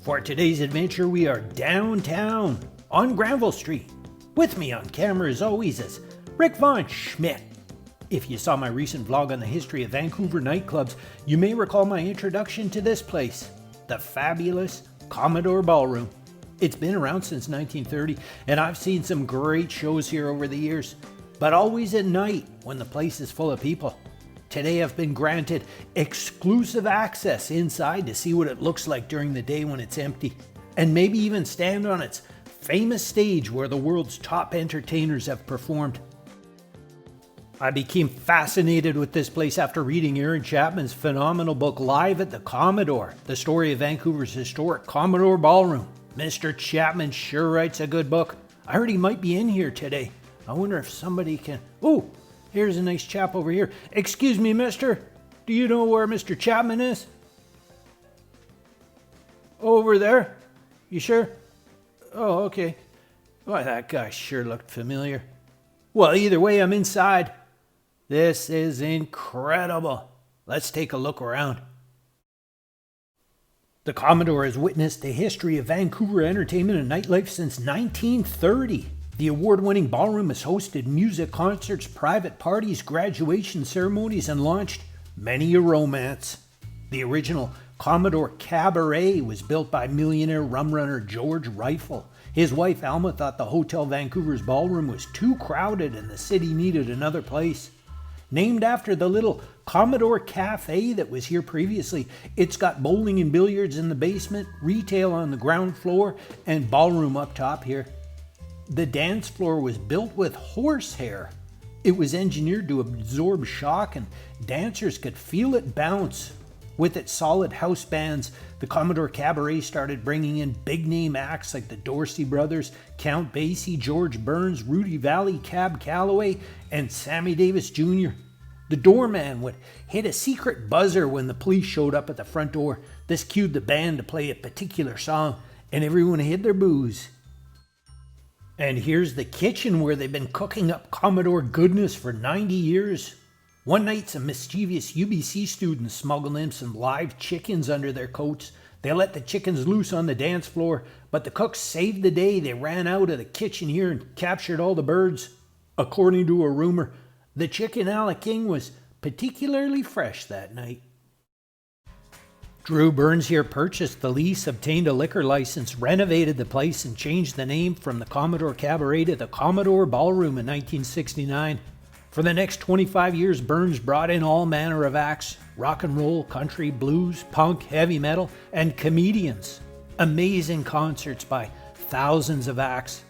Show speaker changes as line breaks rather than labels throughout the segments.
For today's adventure, we are downtown on Granville Street. With me on camera as always is Rick Von Schmidt. If you saw my recent vlog on the history of Vancouver nightclubs, you may recall my introduction to this place, the fabulous Commodore Ballroom. It's been around since 1930, and I've seen some great shows here over the years, but always at night when the place is full of people. Today I've been granted exclusive access inside to see what it looks like during the day when it's empty, and maybe even stand on its famous stage where the world's top entertainers have performed. I became fascinated with this place after reading Aaron Chapman's phenomenal book Live at the Commodore, the story of Vancouver's historic Commodore Ballroom. Mr. Chapman sure writes a good book. I heard he might be in here today. I wonder if somebody can... Oh! Here's a nice chap over here. Excuse me, mister. Do you know where Mr. Chapman is? Over there? You sure? Oh, okay. Why, that guy sure looked familiar. Well, either way, I'm inside. This is incredible. Let's take a look around. The Commodore has witnessed the history of Vancouver entertainment and nightlife since 1930. The award-winning ballroom has hosted music concerts, private parties, graduation ceremonies, and launched many a romance. The original Commodore Cabaret was built by millionaire rum runner George Rifle. His wife Alma thought the Hotel Vancouver's ballroom was too crowded and the city needed another place. Named after the little Commodore Cafe that was here previously, it's got bowling and billiards in the basement, retail on the ground floor, and ballroom up top here. The dance floor was built with horsehair. It was engineered to absorb shock and dancers could feel it bounce. With its solid house bands, the Commodore Cabaret started bringing in big-name acts like the Dorsey Brothers, Count Basie, George Burns, Rudy Valley, Cab Calloway, and Sammy Davis Jr. The doorman would hit a secret buzzer when the police showed up at the front door. This cued the band to play a particular song, and everyone hid their booze. And here's the kitchen where they've been cooking up Commodore goodness for 90 years. One night, some mischievous UBC students smuggled in some live chickens under their coats. They let the chickens loose on the dance floor, but the cooks saved the day. They ran out of the kitchen here and captured all the birds. According to a rumor, the chicken a la king was particularly fresh that night. Drew Burns here purchased the lease, obtained a liquor license, renovated the place, and changed the name from the Commodore Cabaret to the Commodore Ballroom in 1969. For the next 25 years, Burns brought in all manner of acts: rock and roll, country, blues, punk, heavy metal, and comedians. Amazing concerts by thousands of acts.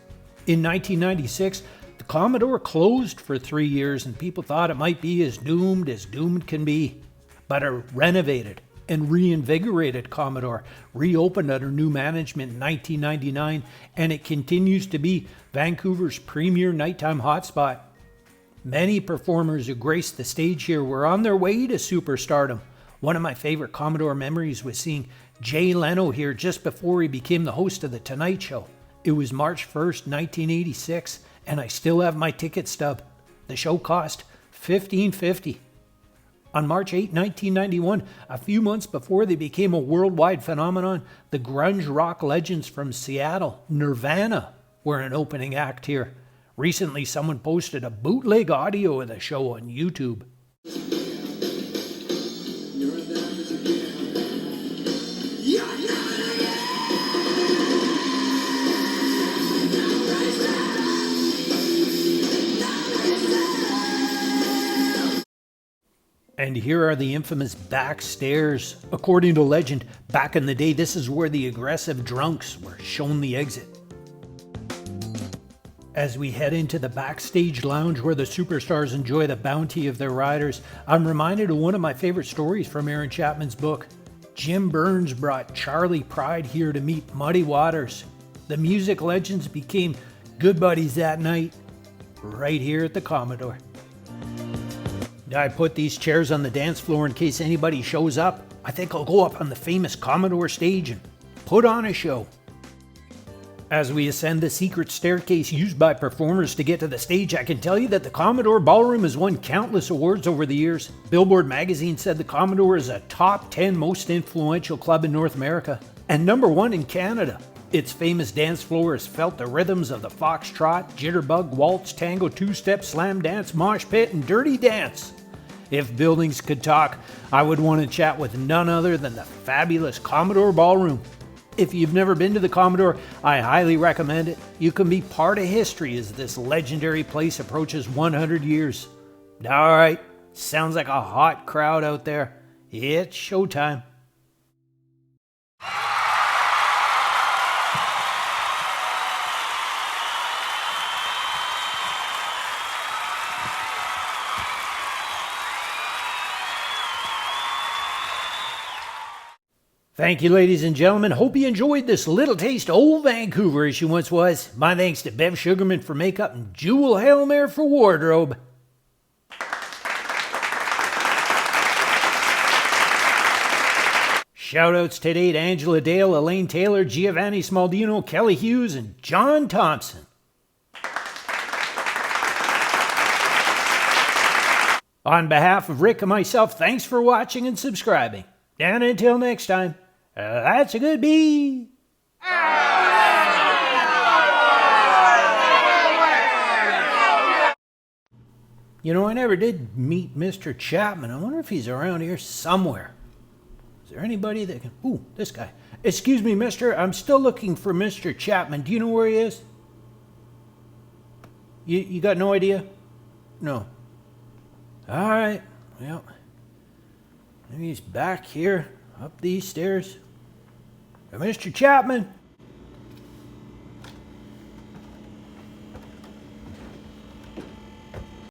In 1996, the Commodore closed for 3 years, and people thought it might be as doomed can be. But a renovated and reinvigorated Commodore reopened under new management in 1999, and it continues to be Vancouver's premier nighttime hotspot. Many performers who graced the stage here were on their way to superstardom. One of my favorite Commodore memories was seeing Jay Leno here just before he became the host of The Tonight Show. It was March 1st, 1986, and I still have my ticket stub. The show cost $15.50. On March 8, 1991, a few months before they became a worldwide phenomenon, the grunge rock legends from Seattle, Nirvana, were an opening act here. Recently, someone posted a bootleg audio of the show on YouTube. And here are the infamous backstairs. According to legend, back in the day, this is where the aggressive drunks were shown the exit. As we head into the backstage lounge where the superstars enjoy the bounty of their riders, I'm reminded of one of my favorite stories from Aaron Chapman's book. Jim Burns brought Charlie Pride here to meet Muddy Waters. The music legends became good buddies that night, right here at the Commodore. I put these chairs on the dance floor in case anybody shows up. I think I'll go up on the famous Commodore stage and put on a show. As we ascend the secret staircase used by performers to get to the stage, I can tell you that the Commodore Ballroom has won countless awards over the years. Billboard magazine said the Commodore is a top 10 most influential club in North America. and #1 in Canada. Its famous dance floor has felt the rhythms of the foxtrot, jitterbug, waltz, tango, two-step, slam dance, mosh pit, and dirty dance. If buildings could talk, I would want to chat with none other than the fabulous Commodore Ballroom. If you've never been to the Commodore, I highly recommend it. You can be part of history as this legendary place approaches 100 years. All right, sounds like a hot crowd out there. It's showtime. Thank you, ladies and gentlemen. Hope you enjoyed this little taste of old Vancouver as she once was. My thanks to Bev Sugarman for makeup and Juul Haalmeyer for wardrobe. Shoutouts today to Angela Dale, Elaine Taylor, Giovanni Smaldino, Kelly Hughes, and John Thompson. On behalf of Rick and myself, thanks for watching and subscribing. And until next time, that's a good bee. You know, I never did meet Mr. Chapman. I wonder if he's around here somewhere. Is there anybody that can... Ooh, this guy. Excuse me, mister. I'm still looking for Mr. Chapman. Do you know where he is? You got no idea? No. All right. Well, maybe he's back here, up these stairs. Mr. Chapman.